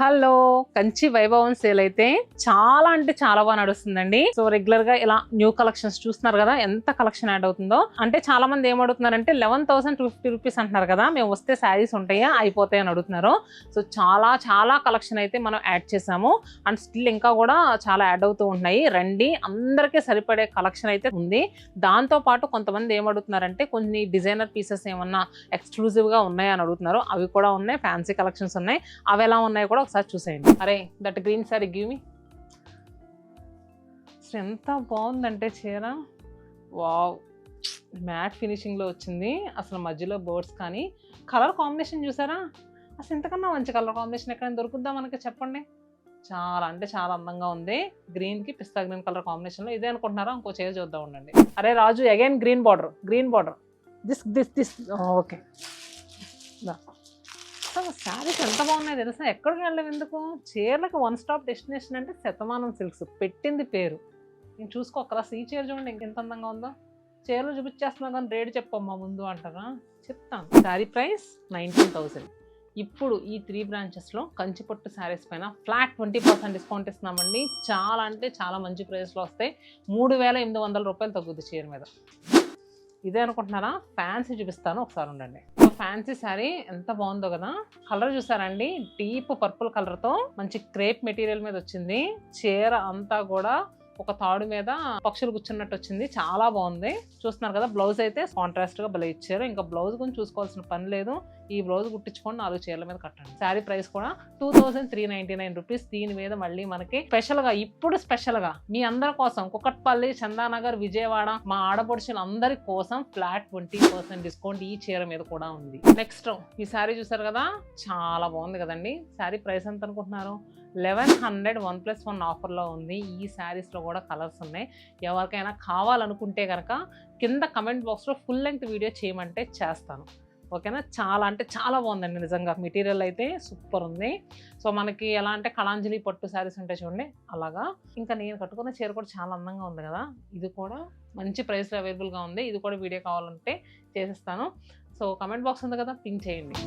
Hello, Kanchi వైభవం sale అయితే చాలా అంటే చాలా బాగా నడుస్తుందండి. సో రెగ్యులర్ గా ఇలా న్యూ కలెక్షన్స్ చూస్తున్నారు కదా, ఎంత కలెక్షన్ యాడ్ అవుతుందో. అంటే చాలా మంది ఏమడుగుతున్నారంటే 11,250 రూపీస్ అంటున్నారు కదా, మేము వస్తే శారీస్ ఉంటాయా అయిపోతాయి అని అడుగుతున్నారు. సో చాలా కలెక్షన్ అయితే మనం యాడ్ చేసాము. అండ్ స్టిల్ ఇంకా కూడా చాలా యాడ్ అవుతూ ఉన్నాయి. రండి, అందరికీ సరిపడే కలెక్షన్ అయితే ఉంది. దాంతో పాటు కొంతమంది ఏమడుగుతున్నారంటే కొన్ని డిజైనర్ పీసెస్ ఏమన్నా ఎక్స్క్లూజివ్ గా ఉన్నాయా అని అడుగుతున్నారు. అవి కూడా ఉన్నాయి, ఫ్యాన్సీ కలెక్షన్స్ ఉన్నాయి. అవి ఎలా ఉన్నాయో కూడా ఒకసారి చూసేయండి. అరే that green sorry give me. ఎంత బాగుందంటే చీర, వావ్, మ్యాట్ ఫినిషింగ్ లో వచ్చింది. అసలు మధ్యలో బర్డ్స్ కానీ కలర్ కాంబినేషన్ చూసారా, అసలు ఇంతకన్నా మంచి కలర్ కాంబినేషన్ ఎక్కడైనా దొరుకుద్దా మనకి చెప్పండి. చాలా అంటే చాలా అందంగా ఉంది. గ్రీన్ కి పిస్తా గ్రీన్ కలర్ కాంబినేషన్ లో. ఇదే అనుకుంటున్నారా, ఇంకో చీర చూద్దాం ఉండండి. అరే Raju, again green border. This okay. Saris ఎంత బాగున్నాయి తెలుసా, ఎక్కడికి వెళ్ళలేవు. ఎందుకు, చీరలకు వన్ స్టాప్ డెస్టినేషన్ అంటే శతమానం సిల్క్స్ పెట్టింది పేరు. నేను చూసుకోకరా, ఈ చీర చూడండి ఇంకెంత అందంగా ఉందో. చీరలు చూపించేస్తున్నా కానీ రేటు చెప్పమ్మా ముందు అంటారా, చెప్తాను. శారీ ప్రైస్ 19,000. ఇప్పుడు ఈ 3 బ్రాంచెస్లో కంచిపట్టు శారీస్ పైన ఫ్లాట్ 20% డిస్కౌంట్ ఇస్తున్నామండి. చాలా అంటే చాలా మంచి ప్రైస్లో వస్తాయి. 3,800 రూపాయలు తగ్గుద్ది చీర మీద. ఇదే అనుకుంటున్నారా, ఫ్యాన్సీ చూపిస్తాను, ఒకసారి ఉండండి. ఫ్యాన్సీ శారీ ఎంత బాగుందో కదా. కలర్ చూసారండి, డీప్ పర్పుల్ కలర్ తో మంచి క్రేప్ మెటీరియల్ మీద వచ్చింది. చీర అంతా కూడా ఒక తాడు మీద పక్షులు కూర్చున్నట్టు వచ్చింది, చాలా బాగుంది. చూస్తున్నారు కదా, బ్లౌజ్ అయితే కాంట్రాస్ట్ గా భలే ఇచ్చారు. ఇంకా బ్లౌజ్ గురించి చూసుకోవాల్సిన పని లేదు. ఈ బ్లౌజ్ కుట్టించుకొని 4 చీరల మీద కట్టండి. శారీ ప్రైస్ కూడా 2,399 రూపీస్. దీని మీద మళ్ళీ మనకి స్పెషల్ గా, ఇప్పుడు స్పెషల్ గా మీ అందరి కోసం కుకట్పల్లి, చందానగర్, విజయవాడ మా ఆడపడుచులు అందరి కోసం ఫ్లాట్ 20% డిస్కౌంట్ ఈ చీర మీద కూడా ఉంది. నెక్స్ట్ ఈ శారీ చూసారు కదా, చాలా బాగుంది కదండి. శారీ ప్రైస్ ఎంత అనుకుంటున్నారు, 1100 1+1 ఆఫర్లో ఉంది. ఈ శారీస్లో కూడా కలర్స్ ఉన్నాయి. ఎవరికైనా కావాలనుకుంటే కనుక కింద కమెంట్ బాక్స్లో ఫుల్ లెంగ్త్ వీడియో చేయమంటే చేస్తాను, ఓకేనా. చాలా అంటే చాలా బాగుందండి నిజంగా. మెటీరియల్ అయితే సూపర్ ఉంది. సో మనకి ఎలా అంటే కళాంజలి పట్టు శారీస్ ఉంటాయి చూడండి, అలాగా. ఇంకా నేను కట్టుకున్న చీర కూడా చాలా అందంగా ఉంది కదా. ఇది కూడా మంచి ప్రైస్లో అవైలబుల్గా ఉంది. ఇది కూడా వీడియో కావాలంటే చేసేస్తాను. సో కమెంట్ బాక్స్ ఉంది కదా, పింక్ చేయండి.